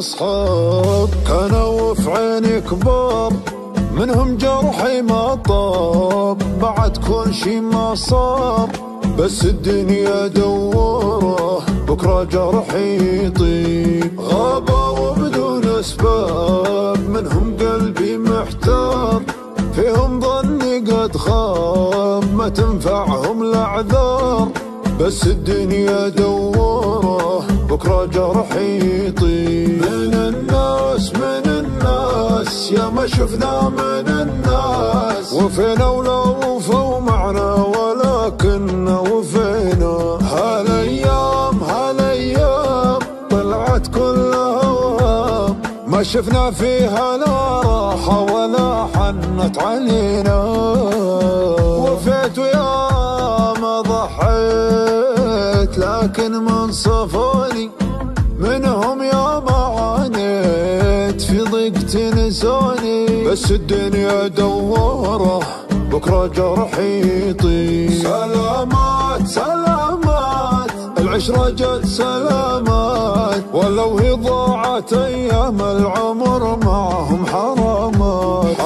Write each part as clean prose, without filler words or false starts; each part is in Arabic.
أصحاب كانوا في عيني كبار، منهم جرحي ما طاب، بعد كل شي ما صار، بس الدنيا دوره بكرة جرحي يطيب. غابوا بدون أسباب، منهم قلبي محتار، فيهم ظني قد خاب، ما تنفعهم الأعذار، بس الدنيا دوره بكرة جرحي يطيب. من الناس يا ما شفنا من الناس، وفينا ولا وفوا معنا ولكن وفينا. هالايام طلعت كلها وهام، ما شفنا فيها لا راحة ولا حنت علينا. وفيت ويا ما ضحيت لكن من صفوني، منهم يا ما عانيت في ضيق تنسوني، بس الدنيا دوره بكرة جرحي يطيب. سلامات العشرة جت سلامات، ولو هي ضاعت أيام العمر معهم حرامات.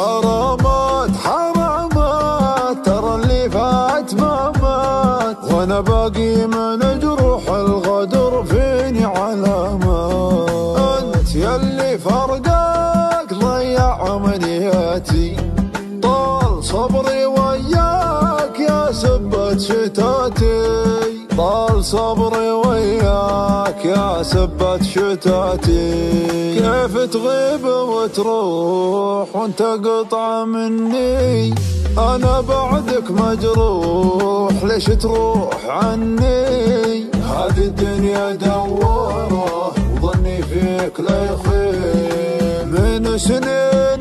ترى اللي فات ما مات، وأنا باقي من جروح الغدر فيني علامات. أنت يلي فرقك ضيع أمنياتي، طال صبري وياك يا سبة شتاتي، طال صبري وياك يا سبة شتاتي. كيف تغيب وتروح وانت قطعة مني، أنا بعدك مجروح ليش تروح عني. هذه الدنيا دوره وظني فيك لا يخيب، من سنين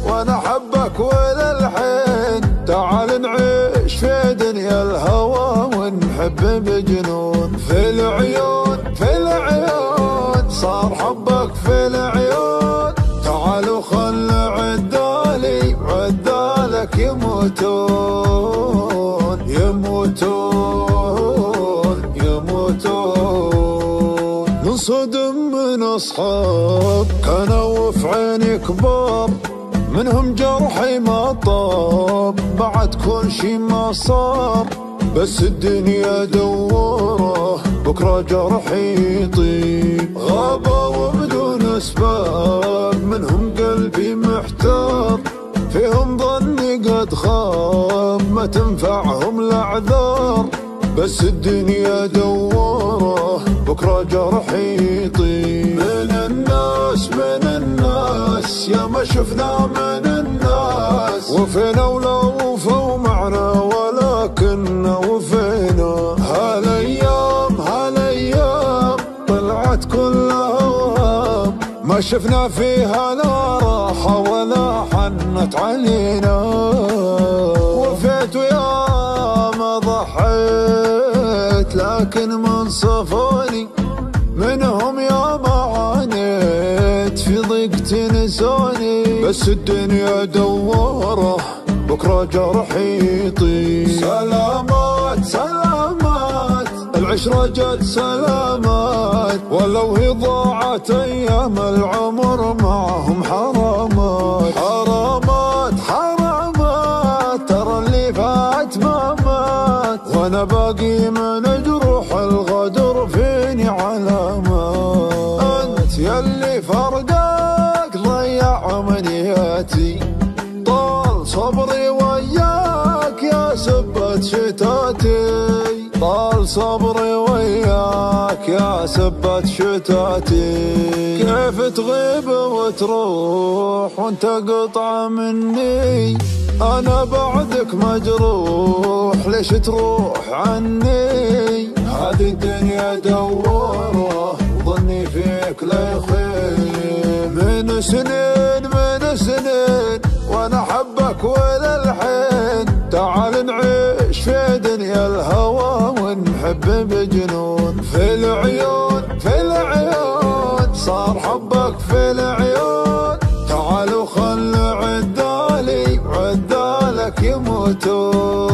وأنا أحبك وللحين. تعال نعيش في دنيا الهوى ونحب بجنون، في العيون صار حبك في العيون. تعالوا خل عدالك يموتون ننصدم من أصحاب كانوا في عيني كبار، منهم جرحي ما طاب، بعد كل شي ما صار، بس الدنيا دوره بكرة جرحي يطيب. غابوا بدون أسباب، منهم قلبي محتار، فيهم ظني قد خاب، ما تنفعهم الأعذار، بس الدنيا دوره بكرة جرحي يطيب. من الناس يا ما شفنا من الناس، وفينا ولا وفوا معنا ولكن وفينا. هالايام طلعت كلها وهام، ما شفنا فيها لا راحة ولا حنت علينا. وفيت ويا ما ضحيت لكن من صفوني، منهم يا ما عانيت في ضيق تنسوني، بس الدنيا دوره بكرة جرحي يطيب. سلامات العشرة جت سلامات، ولو هي ضاعت أيام العمر معهم حرامات. ترى اللي فات ما مات، وأنا باقي من جروح الغدر فيني علامات. أنت يلي فرقك ضيع أمنياتي، طال صبري وياك يا سبة شتاتي، طال صبري وياك يا سبة شتاتي. كيف تغيب وتروح وانت قطعة مني، أنا بعدك مجروح ليش تروح عني. هذه الدنيا دوره وظني فيك لا يخيب، من سنين وأنا أحبك وللحين. تعال نعيش في دنيا الهوى ونحب بجنون، في العيون صار حبك في العيون. تعالوا خل عدالك يموتون.